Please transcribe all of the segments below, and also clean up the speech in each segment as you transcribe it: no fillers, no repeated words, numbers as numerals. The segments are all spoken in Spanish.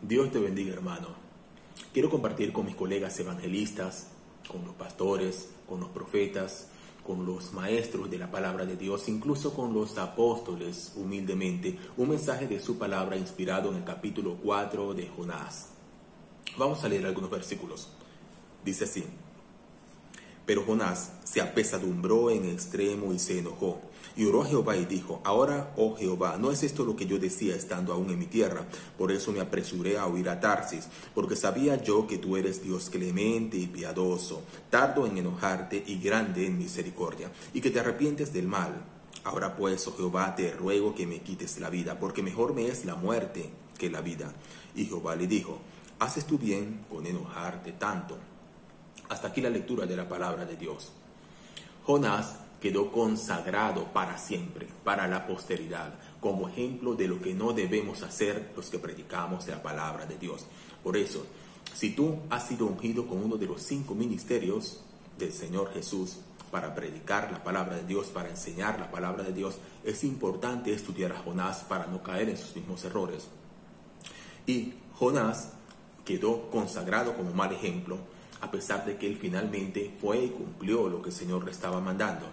Dios te bendiga, hermano. Quiero compartir con mis colegas evangelistas, con los pastores, con los profetas, con los maestros de la palabra de Dios, incluso con los apóstoles, humildemente, un mensaje de su palabra inspirado en el capítulo 4 de Jonás. Vamos a leer algunos versículos. Dice así: Pero Jonás se apesadumbró en extremo y se enojó, y oró a Jehová y dijo: Ahora, oh Jehová, ¿no es esto lo que yo decía estando aún en mi tierra? Por eso me apresuré a huir a Tarsis, porque sabía yo que tú eres Dios clemente y piadoso, tardo en enojarte y grande en misericordia, y que te arrepientes del mal. Ahora pues, oh Jehová, te ruego que me quites la vida, porque mejor me es la muerte que la vida. Y Jehová le dijo: ¿Haces tú bien con enojarte tanto? Hasta aquí la lectura de la palabra de Dios. Jonás quedó consagrado para siempre, para la posteridad, como ejemplo de lo que no debemos hacer los que predicamos la palabra de Dios. Por eso, si tú has sido ungido con uno de los 5 ministerios del Señor Jesús para predicar la palabra de Dios, para enseñar la palabra de Dios, es importante estudiar a Jonás para no caer en sus mismos errores. Y Jonás quedó consagrado como mal ejemplo, a pesar de que él finalmente fue y cumplió lo que el Señor le estaba mandando.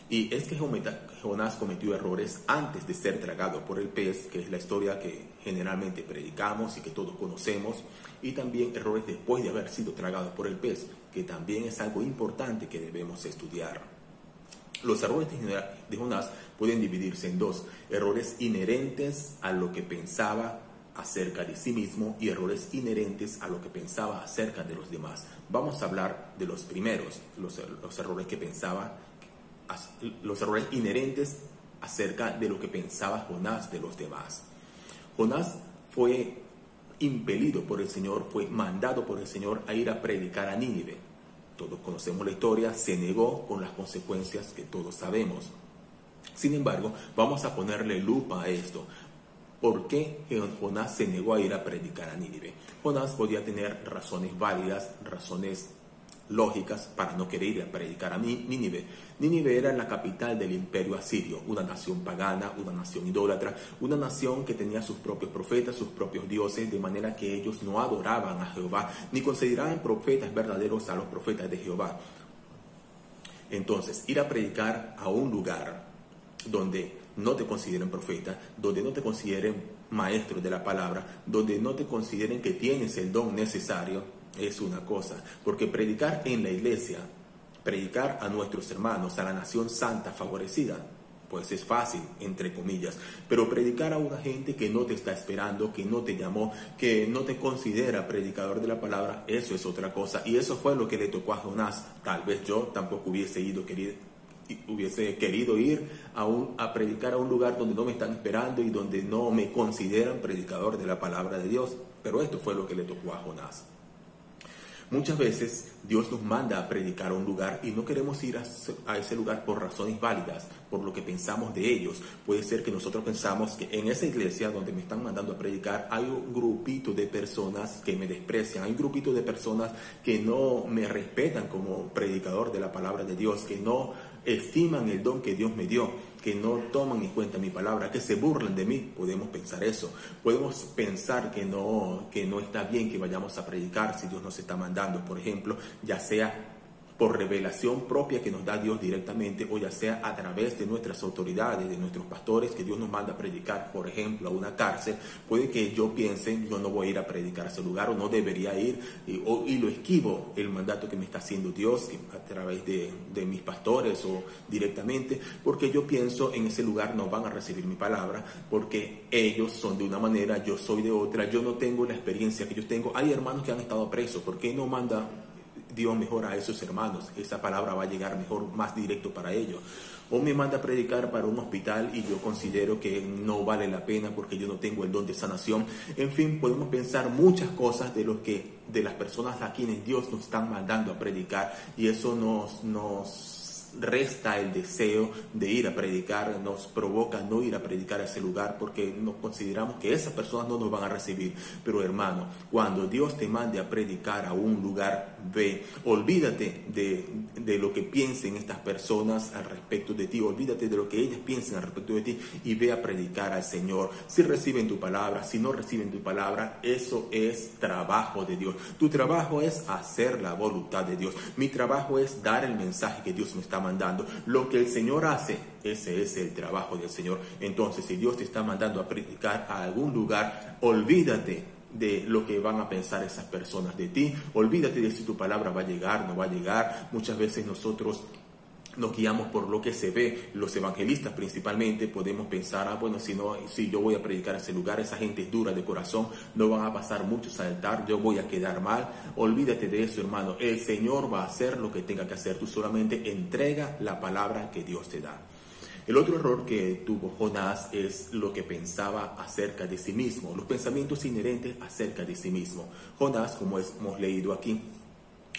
Y es que Jonás cometió errores antes de ser tragado por el pez, que es la historia que generalmente predicamos y que todos conocemos, y también errores después de haber sido tragado por el pez, que también es algo importante que debemos estudiar. Los errores de Jonás pueden dividirse en 2: errores inherentes a lo que pensaba acerca de sí mismo y errores inherentes a lo que pensaba acerca de los demás. Vamos a hablar de los primeros, los errores inherentes acerca de lo que pensaba Jonás de los demás. Jonás fue impelido por el Señor, fue mandado por el Señor a ir a predicar a Nínive. Todos conocemos la historia, se negó con las consecuencias que todos sabemos. Sin embargo, vamos a ponerle lupa a esto. ¿Por qué Jonás se negó a ir a predicar a Nínive? Jonás podía tener razones válidas, razones lógicas para no querer ir a predicar a Nínive. Nínive era la capital del imperio asirio, una nación pagana, una nación idólatra, una nación que tenía sus propios profetas, sus propios dioses, de manera que ellos no adoraban a Jehová, ni consideraban profetas verdaderos a los profetas de Jehová. Entonces, ir a predicar a un lugar donde no te consideren profeta, donde no te consideren maestro de la palabra, donde no te consideren que tienes el don necesario, es una cosa. Porque predicar en la iglesia, predicar a nuestros hermanos, a la nación santa favorecida, pues es fácil, entre comillas. Pero predicar a una gente que no te está esperando, que no te llamó, que no te considera predicador de la palabra, eso es otra cosa. Y eso fue lo que le tocó a Jonás. Tal vez yo tampoco hubiese querido ir a predicar a un lugar donde no me están esperando y donde no me consideran predicador de la palabra de Dios. Pero esto fue lo que le tocó a Jonás. Muchas veces Dios nos manda a predicar a un lugar y no queremos ir a ese lugar por razones válidas, por lo que pensamos de ellos. Puede ser que nosotros pensamos que en esa iglesia donde me están mandando a predicar hay un grupito de personas que me desprecian, hay un grupito de personas que no me respetan como predicador de la palabra de Dios, que no estiman el don que Dios me dio, que no toman en cuenta mi palabra, que se burlan de mí. Podemos pensar eso. Podemos pensar que no está bien que vayamos a predicar si Dios nos está mandando, por ejemplo, ya sea por revelación propia que nos da Dios directamente, o ya sea a través de nuestras autoridades, de nuestros pastores, que Dios nos manda a predicar, por ejemplo, a una cárcel. Puede que yo piense, yo no voy a ir a predicar a ese lugar, o no debería ir, y lo esquivo el mandato que me está haciendo Dios a través de mis pastores o directamente, porque yo pienso en ese lugar no van a recibir mi palabra, porque ellos son de una manera, yo soy de otra, yo no tengo la experiencia que yo tengo. Hay hermanos que han estado presos, ¿por qué no manda Dios mejor a esos hermanos? Esa palabra va a llegar mejor, más directo para ellos. O me manda a predicar para un hospital y yo considero que no vale la pena porque yo no tengo el don de sanación. En fin, podemos pensar muchas cosas de las personas a quienes Dios nos está mandando a predicar, y eso nos resta el deseo de ir a predicar, nos provoca no ir a predicar a ese lugar porque nos consideramos que esas personas no nos van a recibir. Pero hermano, cuando Dios te mande a predicar a un lugar, ve, olvídate de lo que piensen estas personas al respecto de ti, olvídate de lo que ellas piensen al respecto de ti y ve a predicar al Señor. Si reciben tu palabra, si no reciben tu palabra, eso es trabajo de Dios. Tu trabajo es hacer la voluntad de Dios. Mi trabajo es dar el mensaje que Dios me está mandando. Lo que el Señor hace, ese es el trabajo del Señor. Entonces, si Dios te está mandando a predicar a algún lugar, olvídate de lo que van a pensar esas personas de ti. Olvídate de si tu palabra va a llegar, no va a llegar. Muchas veces nosotros nos guiamos por lo que se ve. Los evangelistas principalmente podemos pensar, bueno, si yo voy a predicar a ese lugar, esa gente es dura de corazón, no van a pasar muchos al altar, yo voy a quedar mal. Olvídate de eso, hermano. El Señor va a hacer lo que tenga que hacer. Tú solamente entrega la palabra que Dios te da. El otro error que tuvo Jonás es lo que pensaba acerca de sí mismo, los pensamientos inherentes acerca de sí mismo. Jonás, como hemos leído aquí,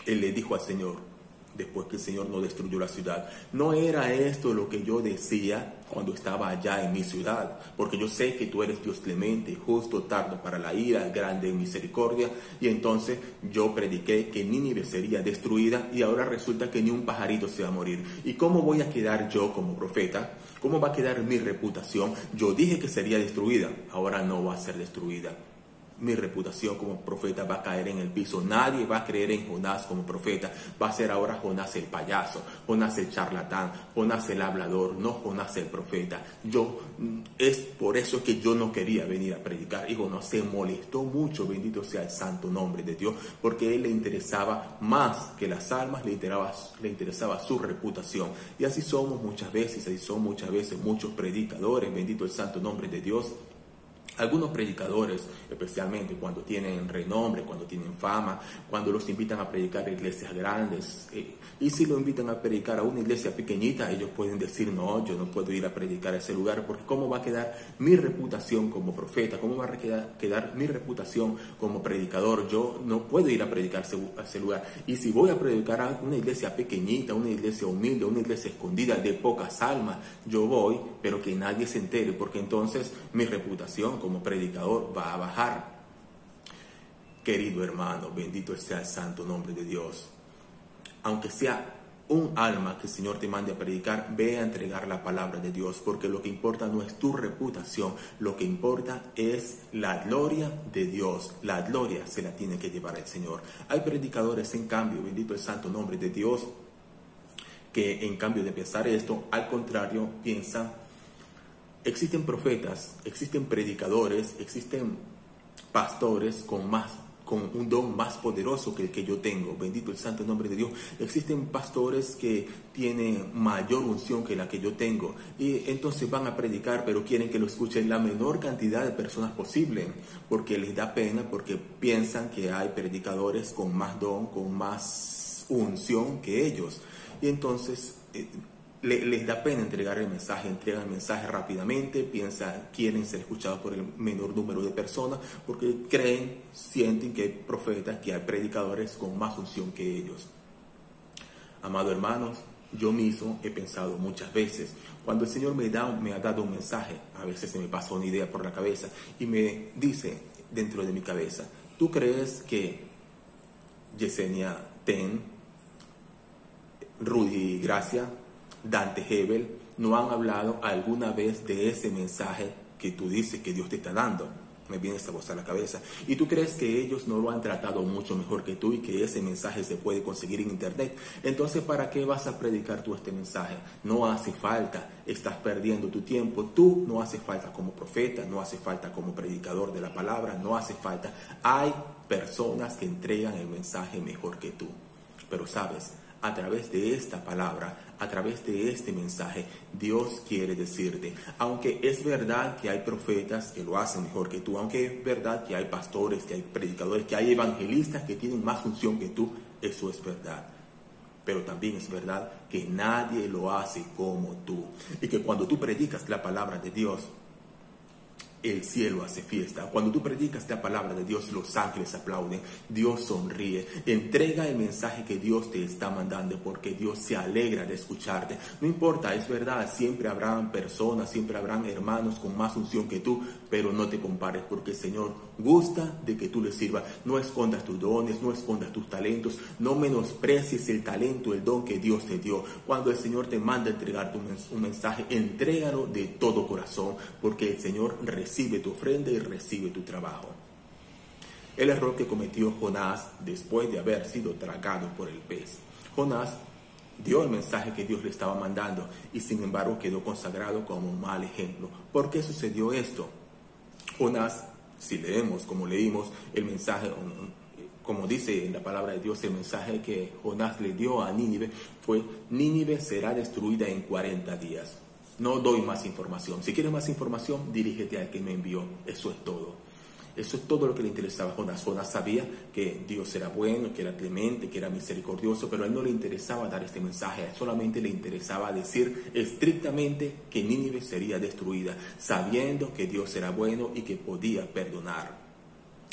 él le dijo al Señor, después que el Señor no destruyó la ciudad, no era esto lo que yo decía cuando estaba allá en mi ciudad, porque yo sé que tú eres Dios clemente, justo, tardo para la ira, grande en misericordia, y entonces yo prediqué que Nínive sería destruida y ahora resulta que ni un pajarito se va a morir. ¿Y cómo voy a quedar yo como profeta? ¿Cómo va a quedar mi reputación? Yo dije que sería destruida, ahora no va a ser destruida. Mi reputación como profeta va a caer en el piso. Nadie va a creer en Jonás como profeta. Va a ser ahora Jonás el payaso, Jonás el charlatán, Jonás el hablador, no Jonás el profeta. Es por eso que yo no quería venir a predicar. Y Jonás se molestó mucho, bendito sea el santo nombre de Dios, porque a él le interesaba más que las almas, le interesaba su reputación. Y así somos muchas veces, muchos predicadores, bendito el santo nombre de Dios. Algunos predicadores, especialmente cuando tienen renombre, cuando tienen fama, cuando los invitan a predicar a iglesias grandes, y si lo invitan a predicar a una iglesia pequeñita, ellos pueden decir, no, yo no puedo ir a predicar a ese lugar, porque ¿cómo va a quedar mi reputación como profeta? ¿Cómo va a quedar mi reputación como predicador? Yo no puedo ir a predicar a ese lugar. Y si voy a predicar a una iglesia pequeñita, una iglesia humilde, una iglesia escondida de pocas almas, yo voy, pero que nadie se entere, porque entonces mi reputación como predicador va a bajar. Querido hermano, bendito sea el santo nombre de Dios. Aunque sea un alma que el Señor te mande a predicar, ve a entregar la palabra de Dios, porque lo que importa no es tu reputación, lo que importa es la gloria de Dios. La gloria se la tiene que llevar el Señor. Hay predicadores, en cambio, bendito el santo nombre de Dios, que en cambio de pensar esto, al contrario, piensan, existen profetas, existen predicadores, existen pastores con un don más poderoso que el que yo tengo. Bendito el santo nombre de Dios. Existen pastores que tienen mayor unción que la que yo tengo. Y entonces van a predicar, pero quieren que lo escuchen la menor cantidad de personas posible. Porque les da pena, porque piensan que hay predicadores con más don, con más unción que ellos. Y entonces les da pena entregar el mensaje, entregan el mensaje rápidamente, quieren ser escuchados por el menor número de personas, porque sienten que hay profetas, que hay predicadores con más unción que ellos. Amados hermanos, yo mismo he pensado muchas veces, cuando el Señor me ha dado un mensaje, a veces se me pasa una idea por la cabeza y me dice dentro de mi cabeza, ¿tú crees que Yesenia Ten, Rudy Gracia, Dante Hebel no han hablado alguna vez de ese mensaje que tú dices que Dios te está dando? Me viene esta voz a la cabeza. ¿Y tú crees que ellos no lo han tratado mucho mejor que tú y que ese mensaje se puede conseguir en internet? Entonces, ¿para qué vas a predicar tú este mensaje? No hace falta, estás perdiendo tu tiempo. Tú no hace falta como profeta, no hace falta como predicador de la palabra, no hace falta. Hay personas que entregan el mensaje mejor que tú. Pero sabes, a través de esta palabra, a través de este mensaje, Dios quiere decirte, aunque es verdad que hay profetas que lo hacen mejor que tú, aunque es verdad que hay pastores, que hay predicadores, que hay evangelistas que tienen más función que tú, eso es verdad. Pero también es verdad que nadie lo hace como tú. Y que cuando tú predicas la palabra de Dios, el cielo hace fiesta. Cuando tú predicas la palabra de Dios, los ángeles aplauden, Dios sonríe. Entrega el mensaje que Dios te está mandando, porque Dios se alegra de escucharte. No importa, es verdad, siempre habrán personas, siempre habrán hermanos con más unción que tú, pero no te compares, porque el Señor gusta de que tú le sirvas. No escondas tus dones, no escondas tus talentos, no menosprecies el talento, el don que Dios te dio. Cuando el Señor te manda a entregarte un mensaje, entrégalo de todo corazón, porque el Señor recibe tu ofrenda y recibe tu trabajo. El error que cometió Jonás después de haber sido tragado por el pez. Jonás dio el mensaje que Dios le estaba mandando y sin embargo quedó consagrado como un mal ejemplo. ¿Por qué sucedió esto? Jonás, si leemos como leímos el mensaje, como dice en la palabra de Dios, el mensaje que Jonás le dio a Nínive fue: Nínive será destruida en 40 días. No doy más información. Si quieres más información, dirígete al que me envió. Eso es todo. Eso es todo lo que le interesaba a Jonás. Jonás sabía que Dios era bueno, que era clemente, que era misericordioso, pero a él no le interesaba dar este mensaje. A él solamente le interesaba decir estrictamente que Nínive sería destruida, sabiendo que Dios era bueno y que podía perdonar.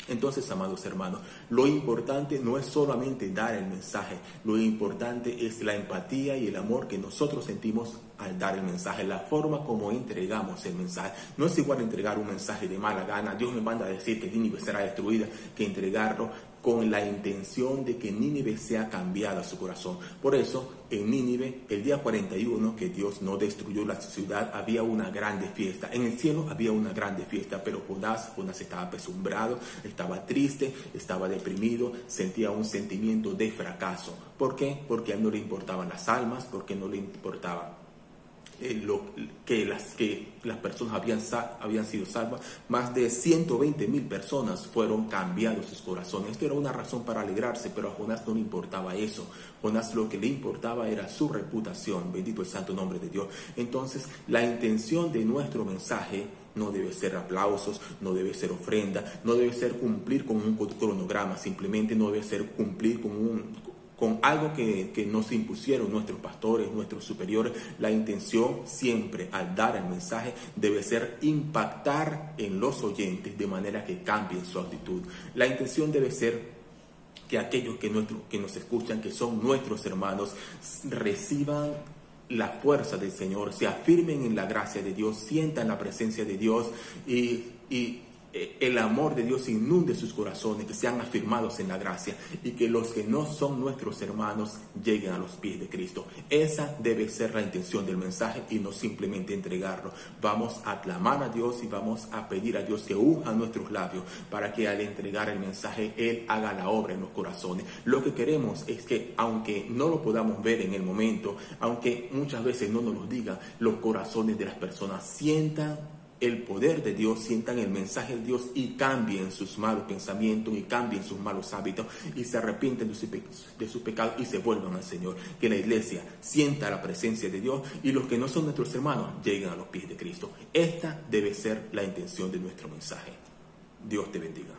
Entonces, amados hermanos, lo importante no es solamente dar el mensaje, lo importante es la empatía y el amor que nosotros sentimos al dar el mensaje, la forma como entregamos el mensaje. No es igual entregar un mensaje de mala gana, Dios me manda a decir que Nínive será destruida, que entregarlo con la intención de que Nínive sea cambiada su corazón. Por eso, en Nínive, el día 41, que Dios no destruyó la ciudad, había una grande fiesta. En el cielo había una grande fiesta, pero Jonás estaba apesumbrado, estaba triste, estaba deprimido, sentía un sentimiento de fracaso. ¿Por qué? Porque a él no le importaban las almas, porque no le importaba que las personas habían sido salvas. Más de 120,000 personas fueron cambiados sus corazones. Esto era una razón para alegrarse, pero a Jonás no le importaba eso. Jonás lo que le importaba era su reputación. Bendito el santo nombre de Dios. Entonces, la intención de nuestro mensaje no debe ser aplausos, no debe ser ofrenda, no debe ser cumplir con un cronograma, simplemente no debe ser cumplir con algo que nos impusieron nuestros pastores, nuestros superiores. La intención siempre al dar el mensaje debe ser impactar en los oyentes de manera que cambien su actitud. La intención debe ser que aquellos que nos escuchan, que son nuestros hermanos, reciban la fuerza del Señor, se afirmen en la gracia de Dios, sientan la presencia de Dios y el amor de Dios inunde sus corazones, que sean afirmados en la gracia y que los que no son nuestros hermanos lleguen a los pies de Cristo. Esa debe ser la intención del mensaje y no simplemente entregarlo. Vamos a clamar a Dios y vamos a pedir a Dios que unja nuestros labios para que al entregar el mensaje Él haga la obra en los corazones. Lo que queremos es que, aunque no lo podamos ver en el momento, aunque muchas veces no nos lo digan, los corazones de las personas sientan el poder de Dios, sientan el mensaje de Dios y cambien sus malos pensamientos y cambien sus malos hábitos y se arrepienten de sus pecados y se vuelvan al Señor. Que la iglesia sienta la presencia de Dios y los que no son nuestros hermanos lleguen a los pies de Cristo. Esta debe ser la intención de nuestro mensaje. Dios te bendiga.